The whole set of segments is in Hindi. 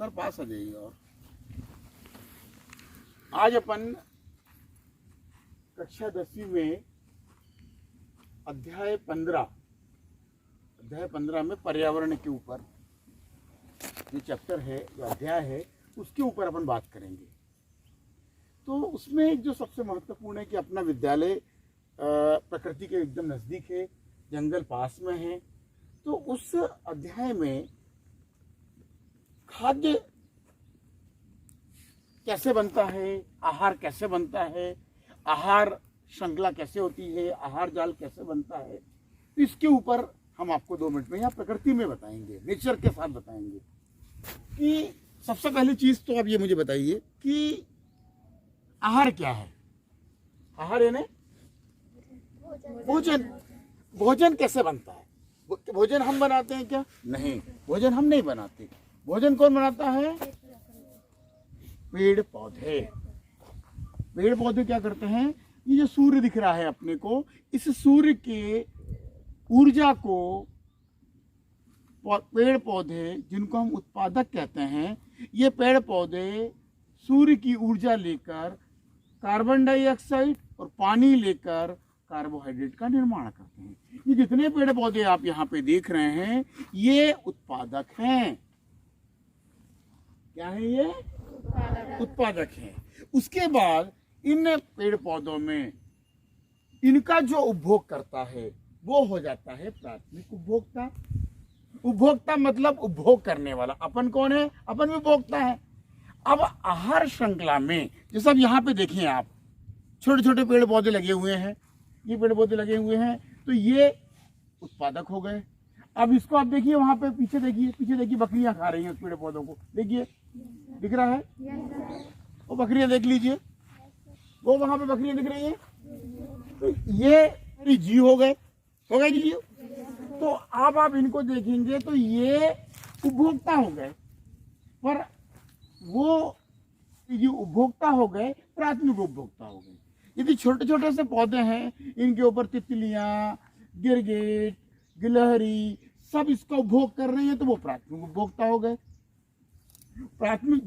सर पास आ जाइए। और आज अपन कक्षा 10वीं में अध्याय 15 में पर्यावरण के ऊपर जो चैप्टर है, जो अध्याय है, उसके ऊपर अपन बात करेंगे। तो उसमें जो सबसे महत्वपूर्ण है कि अपना विद्यालय प्रकृति के एकदम नज़दीक है, जंगल पास में है। तो उस अध्याय में खाद्य कैसे बनता है, आहार कैसे बनता है, आहार श्रृंखला कैसे होती है, आहार जाल कैसे बनता है, तो इसके ऊपर हम आपको 2 मिनट में यहाँ प्रकृति में बताएंगे, नेचर के साथ बताएंगे कि सबसे पहली चीज़ तो आप ये मुझे बताइए कि आहार क्या है। आहार यानी भोजन। भोजन कैसे बनता है? भोजन हम बनाते हैं क्या? नहीं, भोजन हम नहीं बनाते। भोजन कौन बनाता है? पेड़ पौधे। पेड़ पौधे क्या करते हैं? ये जो सूर्य दिख रहा है अपने को, इस सूर्य के ऊर्जा को पेड़ पौधे, जिनको हम उत्पादक कहते हैं, ये पेड़ पौधे सूर्य की ऊर्जा लेकर कार्बन डाइऑक्साइड और पानी लेकर कार्बोहाइड्रेट का निर्माण करते हैं। ये जितने पेड़ पौधे आप यहाँ पे देख रहे हैं, ये उत्पादक हैं। क्या है ये? उत्पादक हैं। उसके बाद इन पेड़ पौधों में इनका जो उपभोग करता है वो हो जाता है प्राथमिक उपभोक्ता। उपभोक्ता मतलब उपभोग करने वाला। अपन कौन है? अपन भी उपभोक्ता है। अब आहार श्रृंखला में जैसे अब यहाँ पे देखें आप, छोटे छोटे पेड़ पौधे लगे हुए हैं, ये पेड़ पौधे लगे हुए हैं, तो ये उत्पादक हो गए। अब इसको आप देखिए, वहां पे पीछे देखिए बकरियां खा रही हैं उस पेड़ पौधों को। देखिए, दिख रहा है? वो बकरियां देख लीजिए, वो वहां पे बकरियां दिख रही हैं। तो ये जीव हो गए जीव। तो अब आप इनको देखेंगे तो ये उपभोक्ता हो गए, पर वो ये उपभोक्ता हो गए, प्राथमिक उपभोक्ता हो गए। यदि छोटे छोटे से पौधे हैं, इनके ऊपर तितलियां, गिरगिट, गिलहरी सब इसका उपभोग कर रहे हैं, तो वो प्राथमिक उपभोक्ता हो गए। प्राथमिक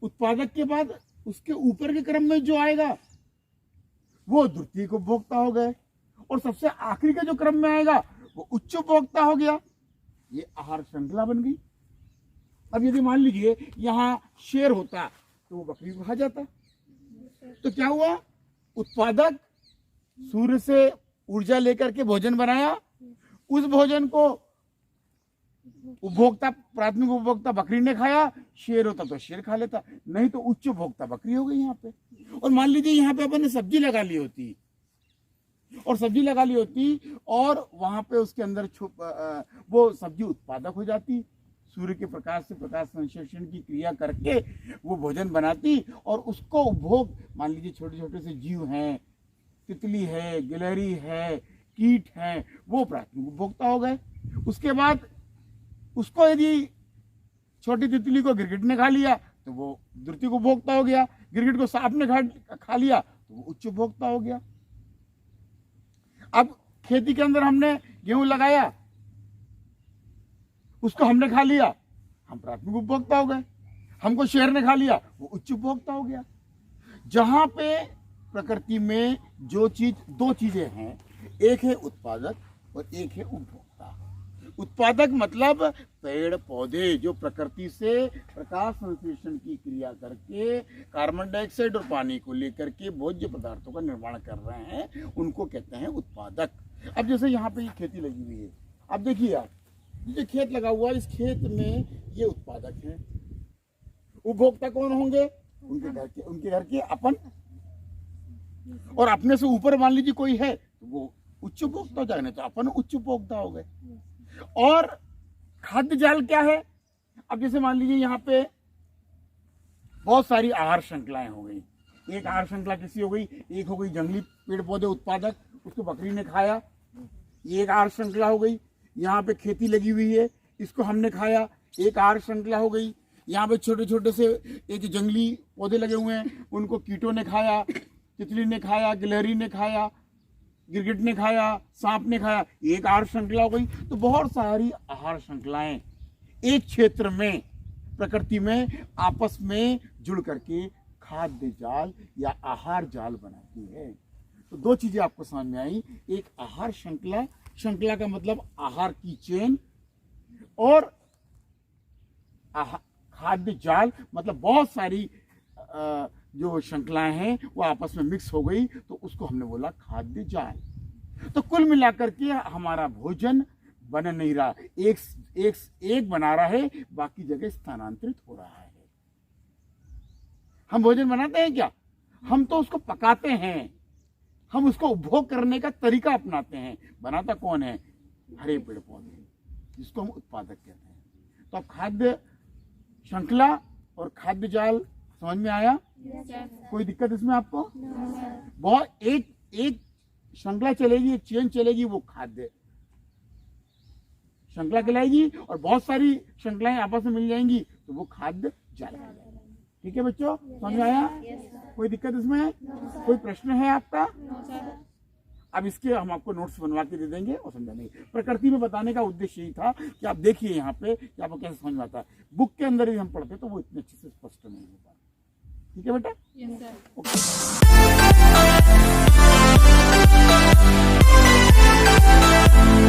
उत्पादक के बाद उसके ऊपर के क्रम में जो आएगा वो द्वितीयक उपभोक्ता हो गए, और सबसे आखिरी का जो क्रम में आएगा वो उच्च उपभोक्ता हो गया। ये आहार श्रृंखला बन गई। अब यदि मान लीजिए यहाँ शेर होता तो वो बकरी को खा जाता, तो क्या हुआ? उत्पादक सूर्य से ऊर्जा लेकर के भोजन बनाया, उस भोजन को उपभोक्ता, प्राथमिक उपभोक्ता बकरी ने खाया। शेर होता तो शेर खा लेता, नहीं तो उच्च उपभोक्ता बकरी हो गई यहाँ पे। और मान लीजिए यहाँ पे अपन ने सब्जी लगा ली होती, और वहां पे उसके अंदर वो सब्जी उत्पादक हो जाती, सूर्य के प्रकाश से प्रकाश संश्लेषण की क्रिया करके वो भोजन बनाती, और उसको उपभोग, मान लीजिए छोटे छोटे से जीव हैं, तितली है, गिलहरी है, कीट हैं, वो प्राथमिक उपभोक्ता हो गए। उसके बाद उसको यदि छोटी तितली को गिरगिट ने खा लिया तो वो द्वितीयक उपभोक्ता हो गया। गिरगिट को सांप ने खा लिया तो वो उच्च उपभोक्ता हो गया। अब खेती के अंदर हमने गेहूं लगाया, उसको हमने खा लिया, हम प्राथमिक उपभोक्ता हो गए। हमको शेर ने खा लिया, वो उच्च उपभोक्ता हो गया। जहां पे प्रकृति में जो चीज, 2 चीजें हैं, एक है उत्पादक और एक है उपभोक्ता। उत्पादक मतलब पेड़ पौधे जो प्रकृति से प्रकाश संश्लेषण की क्रिया करके कार्बन डाइऑक्साइड और पानी को लेकर के भोज्य पदार्थों का निर्माण कर रहे हैं, उनको कहते हैं उत्पादक। अब जैसे यहाँ पे ये खेती लगी हुई है, अब देखिए आप, ये खेत लगा हुआ है, इस खेत में ये उत्पादक हैं। उपभोक्ता कौन होंगे? उनके घर के अपन, और अपने से ऊपर मान लीजिए कोई है तो वो उच्च उपभोक्ता हो जाएगा, नहीं तो अपन उच्च उपभोक्ता हो गए। और खाद्य जाल क्या है? अब जैसे मान लीजिए यहाँ पे बहुत सारी आहार श्रृंखलाएं हो गई। एक आहार श्रृंखला किसी हो गई, एक हो गई जंगली पेड़ पौधे उत्पादक, उसको बकरी ने खाया, ये एक आहार श्रृंखला हो गई। यहाँ पे खेती लगी हुई है, इसको हमने खाया, एक आहार श्रृंखला हो गई। यहाँ पे छोटे छोटे से एक जंगली पौधे लगे हुए हैं, उनको कीटों ने खाया, तितली ने खाया, गिलहरी ने खाया, गिरगिट ने खाया, सांप ने खाया, एक आहार श्रृंखला हो गई। तो बहुत सारी आहार श्रृंखलाएं एक क्षेत्र में प्रकृति में आपस में जुड़ करके खाद्य जाल या आहार जाल बनाती है। तो दो चीजें आपको समझ में आई, एक आहार श्रृंखला, श्रृंखला का मतलब आहार की चेन, और खाद्य जाल मतलब बहुत सारी जो श्रृंखलाएं हैं वो आपस में मिक्स हो गई, तो उसको हमने बोला खाद्य जाल। तो कुल मिलाकर के हमारा भोजन बन नहीं रहा, एक बना रहा है, बाकी जगह स्थानांतरित हो रहा है। हम भोजन बनाते हैं क्या? हम तो उसको पकाते हैं, हम उसको उपभोग करने का तरीका अपनाते हैं। बनाता कौन है? हरे पेड़ पौधे, जिसको हम उत्पादक कहते हैं। तो अब खाद्य श्रृंखला और खाद्य जाल समझ में आया? कोई दिक्कत इसमें आपको? बहुत एक श्रृंखला चलेगी, एक चेन चलेगी, वो खाद्य श्रृंखला कहलाएगी, और बहुत सारी श्रृंखलाएं आपस में मिल जाएंगी तो वो खाद्य जाल कहलाएगा। ठीक है बच्चों, समझ में आया? कोई दिक्कत इसमें? कोई प्रश्न है आपका? अब इसके हम आपको नोट्स बनवा के दे देंगे और समझा देंगे। प्रकृति में बताने का उद्देश्य यही था कि आप देखिए यहाँ पे कि आपको कैसे समझ में आता है। बुक के अंदर ही हम पढ़ते तो वो इतने अच्छे से स्पष्ट नहीं होता। ठीक है बेटा? Yes, sir.